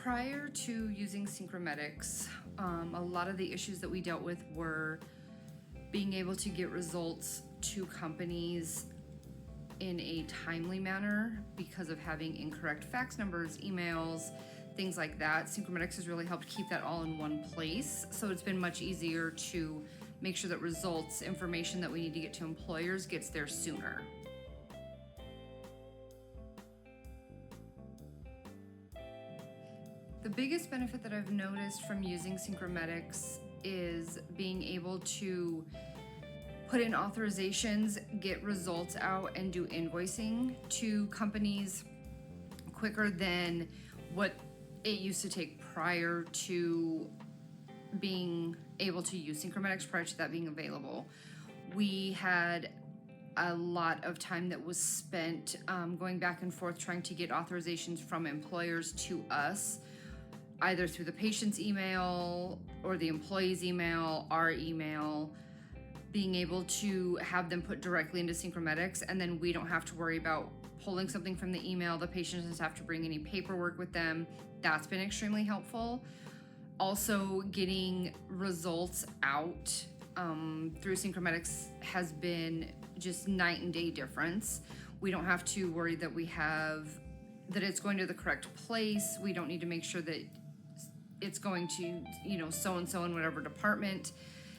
Prior to using Synchromedics, a lot of the issues that we dealt with were being able to get results to companies in a timely manner because of having incorrect fax numbers, emails, things like that. Synchromedics has really helped keep that all in one place. So it's been much easier to make sure that results, information that we need to get to employers gets there sooner. The biggest benefit that I've noticed from using Synchromedics is being able to put in authorizations, get results out, and do invoicing to companies quicker than what it used to take prior to being able to use Synchromedics, prior to that being available. We had a lot of time that was spent going back and forth trying to get authorizations from employers to us, either through the patient's email or the employee's email, our email, being able to have them put directly into Synchromedics, and then we don't have to worry about pulling something from the email. The patient doesn't have to bring any paperwork with them. That's been extremely helpful. Also, getting results out through Synchromedics has been just night and day difference. We don't have to worry that that it's going to the correct place. We don't need to make sure that it's going to, so-and-so in whatever department.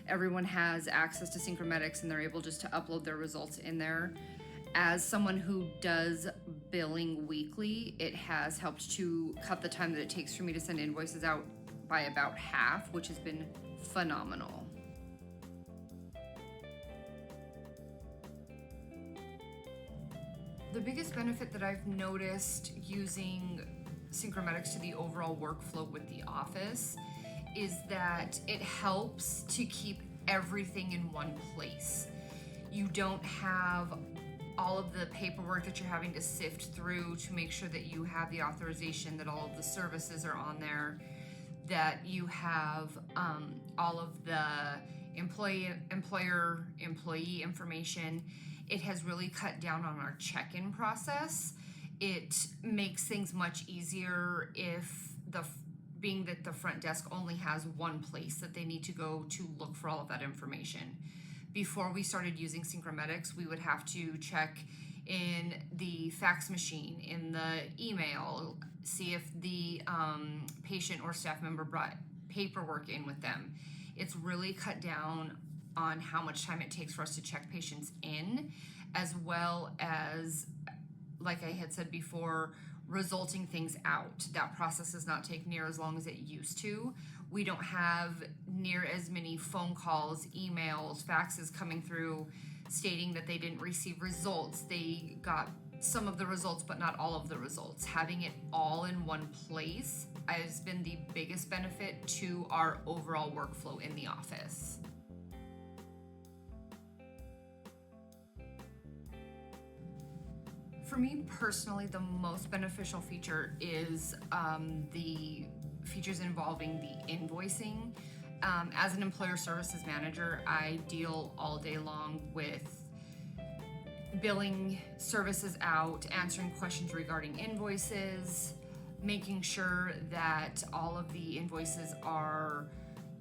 Everyone has access to Synchromedics and they're able just to upload their results in there. As someone who does billing weekly, it has helped to cut the time that it takes for me to send invoices out by about half, which has been phenomenal. The biggest benefit that I've noticed using Synchromedics to the overall workflow with the office is that it helps to keep everything in one place. You don't have all of the paperwork that you're having to sift through to make sure that you have the authorization, that all of the services are on there, that you have all of the employee information. It has really cut down on our check-in process. It makes things much easier being that the front desk only has one place that they need to go to look for all of that information. Before we started using Synchromedics, we would have to check in the fax machine, in the email, see if the patient or staff member brought paperwork in with them. It's really cut down on how much time it takes for us to check patients in, as well as, like I had said before, resulting things out. That process does not take near as long as it used to. We don't have near as many phone calls, emails, faxes coming through stating that they didn't receive results. They got some of the results, but not all of the results. Having it all in one place has been the biggest benefit to our overall workflow in the office. For me personally, the most beneficial feature is the features involving the invoicing. As an employer services manager, I deal all day long with billing services out, answering questions regarding invoices, making sure that all of the invoices are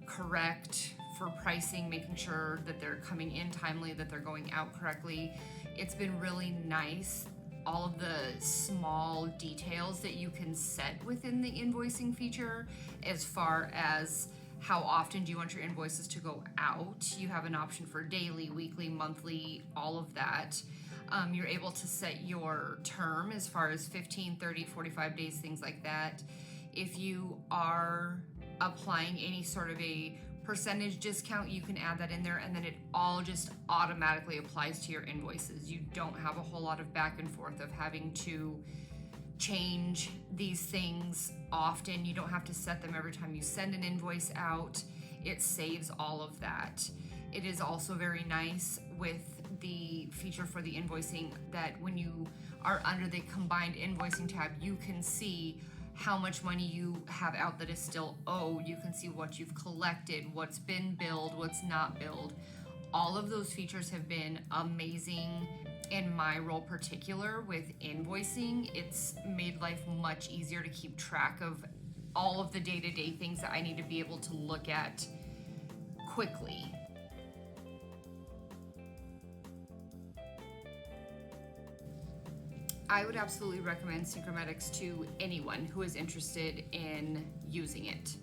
correct for pricing, making sure that they're coming in timely, that they're going out correctly. It's been really nice, all of the small details that you can set within the invoicing feature, as far as how often do you want your invoices to go out. You have an option for daily, weekly, monthly, all of that. You're able to set your term as far as 15, 30, 45 days, things like that. If you are applying any sort of a percentage discount, you can add that in there, and then it all just automatically applies to your invoices. You don't have a whole lot of back and forth of having to change these things often. You don't have to set them every time you send an invoice out. It saves all of that. It is also very nice with the feature for the invoicing that when you are under the combined invoicing tab, you can see how much money you have out that is still owed. You can see what you've collected, what's been billed, what's not billed. All of those features have been amazing in my role particular with invoicing. It's made life much easier to keep track of all of the day-to-day things that I need to be able to look at quickly. I would absolutely recommend Synchromedics to anyone who is interested in using it.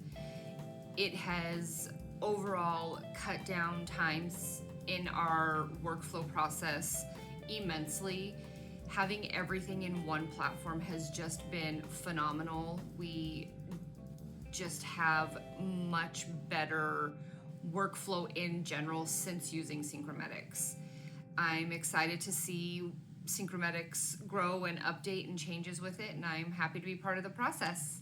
It has overall cut down times in our workflow process immensely. Having everything in one platform has just been phenomenal. We just have much better workflow in general since using Synchromedics. I'm excited to see Synchromedics grow and update and changes with it, and I'm happy to be part of the process.